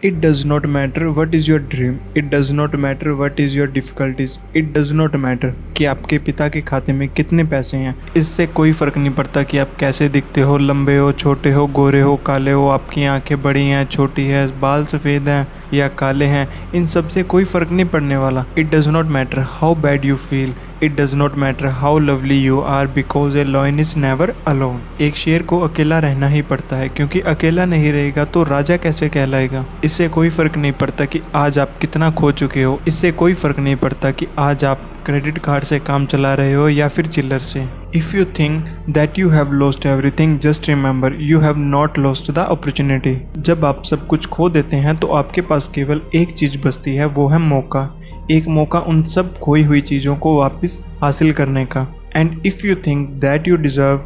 It does not matter what is your dream. It does not matter what is your difficulties. It does not matter कि आपके पिता के खाते में कितने पैसे हैं। इससे कोई फ़र्क नहीं पड़ता कि आप कैसे दिखते हो, लंबे हो, छोटे हो, गोरे हो, काले हो, आपकी आंखें बड़ी हैं, छोटी है, बाल सफ़ेद हैं या काले हैं। इन सब से कोई फ़र्क नहीं पड़ने वाला। It does not matter how bad you feel. It does not matter how lovely you are because a lion is never alone. एक शेर को अकेला रहना ही पड़ता है, क्योंकि अकेला नहीं रहेगा तो राजा कैसे कहलाएगा। इससे कोई फ़र्क नहीं पड़ता कि आज आप कितना खो चुके हो। इससे कोई फ़र्क नहीं पड़ता कि आज आप क्रेडिट कार्ड से काम चला रहे हो या फिर चिल्लर से। If you think that you have lost everything, just remember you have not lost the opportunity. जब आप सब कुछ खो देते हैं तो आपके पास केवल एक चीज़ बचती है, वो है मौका। एक मौका उन सब खोई हुई चीज़ों को वापस हासिल करने का। And if you think that you deserve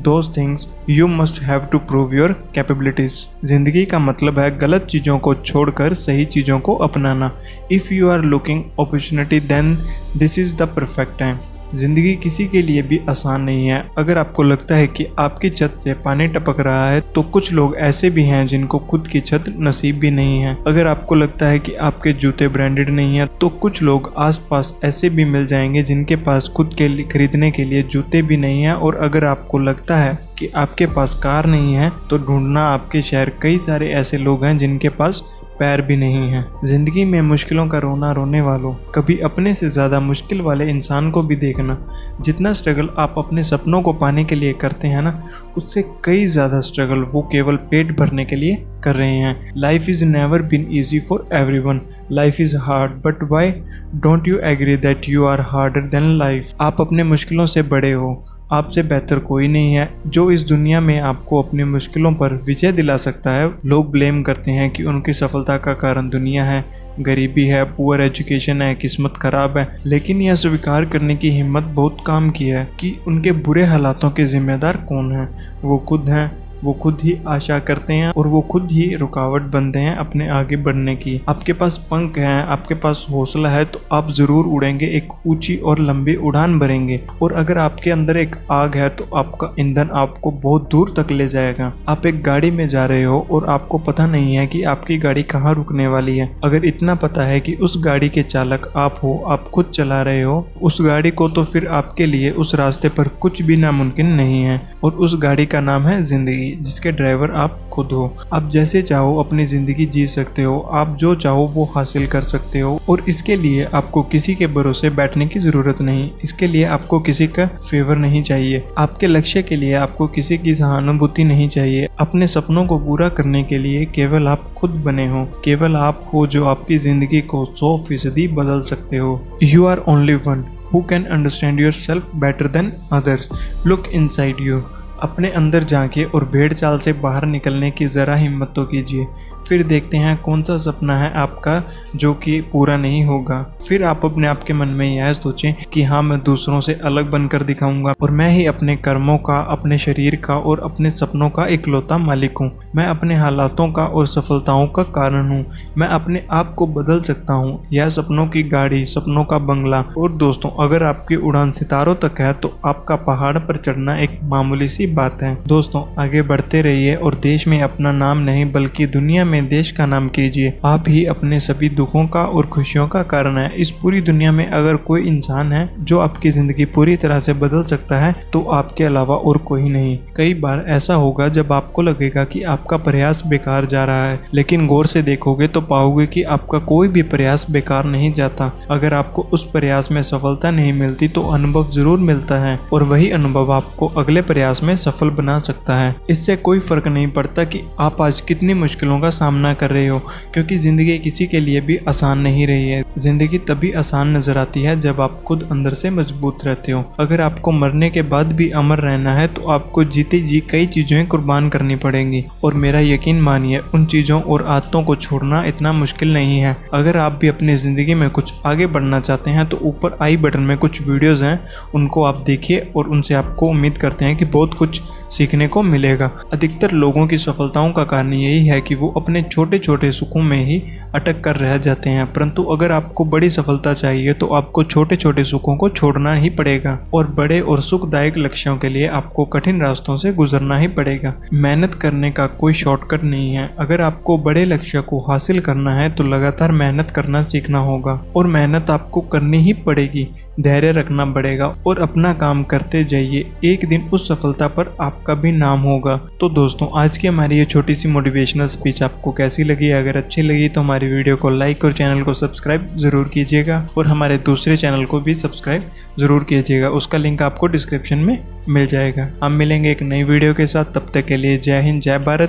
those things, you must have to prove your capabilities. जिंदगी का मतलब है गलत चीज़ों को छोड़कर सही चीज़ों को अपनाना। If you are looking opportunity, then this is the perfect time. ज़िंदगी किसी के लिए भी आसान नहीं है। अगर आपको लगता है कि आपकी छत से पानी टपक रहा है तो कुछ लोग ऐसे भी हैं जिनको खुद की छत नसीब भी नहीं है। अगर आपको लगता है कि आपके जूते ब्रांडेड नहीं हैं तो कुछ लोग आसपास ऐसे भी मिल जाएंगे जिनके पास खुद के लिए खरीदने के लिए जूते भी नहीं हैं। और अगर आपको लगता है कि आपके पास कार नहीं है तो ढूंढना आपके शहर कई सारे ऐसे लोग हैं जिनके पास पैर भी नहीं है। जिंदगी में मुश्किलों का रोना रोने वालों, कभी अपने से ज़्यादा मुश्किल वाले इंसान को भी देखना। जितना स्ट्रगल आप अपने सपनों को पाने के लिए करते हैं ना, उससे कई ज़्यादा स्ट्रगल वो केवल पेट भरने के लिए कर रहे हैं। Life is never been easy for everyone. Life is hard, but why don't you agree that you are harder than life. आप अपने मुश्किलों से बड़े हो, आपसे बेहतर कोई नहीं है जो इस दुनिया में आपको अपनी मुश्किलों पर विजय दिला सकता है। लोग ब्लेम करते हैं कि उनकी सफलता का कारण दुनिया है, गरीबी है, पुअर एजुकेशन है, किस्मत खराब है, लेकिन यह स्वीकार करने की हिम्मत बहुत काम की है कि उनके बुरे हालातों के जिम्मेदार कौन हैं। वो खुद हैं। वो खुद ही आशा करते हैं और वो खुद ही रुकावट बनते हैं अपने आगे बढ़ने की। आपके पास पंख हैं, आपके पास हौसला है तो आप ज़रूर उड़ेंगे, एक ऊंची और लंबी उड़ान भरेंगे। और अगर आपके अंदर एक आग है तो आपका ईंधन आपको बहुत दूर तक ले जाएगा। आप एक गाड़ी में जा रहे हो और आपको पता नहीं है कि आपकी गाड़ी कहाँ रुकने वाली है। अगर इतना पता है कि उस गाड़ी के चालक आप हो, आप खुद चला रहे हो उस गाड़ी को, तो फिर आपके लिए उस रास्ते पर कुछ भी नामुमकिन नहीं है। और उस गाड़ी का नाम है जिंदगी, जिसके ड्राइवर आप खुद हो। आप जैसे चाहो अपनी ज़िंदगी जी सकते हो, आप जो चाहो वो हासिल कर सकते हो। और इसके लिए आपको किसी के भरोसे बैठने की ज़रूरत नहीं। इसके लिए आपको किसी का फेवर नहीं चाहिए। आपके लक्ष्य के लिए आपको किसी की सहानुभूति नहीं चाहिए। अपने सपनों को पूरा करने के लिए केवल आप खुद बने हो। केवल आप हो जो आपकी ज़िंदगी को 100% बदल सकते हो। You are only one who can understand yourself better than others. Look inside you. अपने अंदर झांकिए और भेड़ चाल से बाहर निकलने की ज़रा हिम्मत तो कीजिए। फिर देखते हैं कौन सा सपना है आपका जो कि पूरा नहीं होगा। फिर आप अपने आप के मन में यह सोचें कि हाँ, मैं दूसरों से अलग बनकर दिखाऊंगा और मैं ही अपने कर्मों का, अपने शरीर का और अपने सपनों का इकलौता मालिक हूँ। मैं अपने हालातों का और सफलताओं का कारण हूँ। मैं अपने आप को बदल सकता हूँ। यह सपनों की गाड़ी, सपनों का बंगला। और दोस्तों, अगर आपकी उड़ान सितारों तक है तो आपका पहाड़ पर चढ़ना एक मामूली सी बात है। दोस्तों, आगे बढ़ते रहिए और देश में अपना नाम नहीं बल्कि दुनिया में देश का नाम कीजिए। आप ही अपने सभी दुखों का और खुशियों का कारण है। इस पूरी दुनिया में अगर कोई इंसान है जो आपकी जिंदगी पूरी तरह से बदल सकता है तो आपके अलावा और कोई नहीं। कई बार ऐसा होगा जब आपको लगेगा कि आपका प्रयास बेकार जा रहा है, लेकिन गौर से देखोगे तो पाओगे कि आपका कोई भी प्रयास बेकार नहीं जाता। अगर आपको उस प्रयास में सफलता नहीं मिलती तो अनुभव जरूर मिलता है और वही अनुभव आपको अगले प्रयास में सफल बना सकता है। इससे कोई फर्क नहीं पड़ता कि आप आज कितनी मुश्किलों का सामना कर रहे हो, क्योंकि जिंदगी किसी के लिए भी आसान नहीं रही है। जिंदगी तभी आसान नजर आती है जब आप खुद अंदर से मजबूत रहते हो। अगर आपको मरने के बाद भी अमर रहना है तो आपको जीते जी कई चीजें कुर्बान करनी पड़ेंगी। और मेरा यकीन मानिए, उन चीजों और आदतों को छोड़ना इतना मुश्किल नहीं है। अगर आप भी अपनी जिंदगी में कुछ आगे बढ़ना चाहते हैं तो ऊपर आई बटन में कुछ वीडियोस हैं, उनको आप देखिए और उनसे आपको उम्मीद करते हैं कि बहुत कुछ सीखने को मिलेगा। अधिकतर लोगों की सफलताओं का कारण यही है कि वो अपने छोटे छोटे सुखों में ही अटक कर रह जाते हैं, परंतु अगर आपको बड़ी सफलता चाहिए तो आपको छोटे छोटे सुखों को छोड़ना ही पड़ेगा और बड़े और सुखदायक लक्ष्यों के लिए आपको कठिन रास्तों से गुजरना ही पड़ेगा। मेहनत करने का कोई शॉर्टकट नहीं है। अगर आपको बड़े लक्ष्य को हासिल करना है तो लगातार मेहनत करना सीखना होगा और मेहनत आपको करनी ही पड़ेगी। धैर्य रखना पड़ेगा और अपना काम करते जाइए, एक दिन उस सफलता पर आपका भी नाम होगा। तो दोस्तों, आज की हमारी ये छोटी सी मोटिवेशनल स्पीच आपको कैसी लगी? अगर अच्छी लगी तो हमारी वीडियो को लाइक और चैनल को सब्सक्राइब जरूर कीजिएगा और हमारे दूसरे चैनल को भी सब्सक्राइब जरूर कीजिएगा। उसका लिंक आपको डिस्क्रिप्शन में मिल जाएगा। हम मिलेंगे एक नई वीडियो के साथ, तब तक के लिए जय हिंद, जय भारत।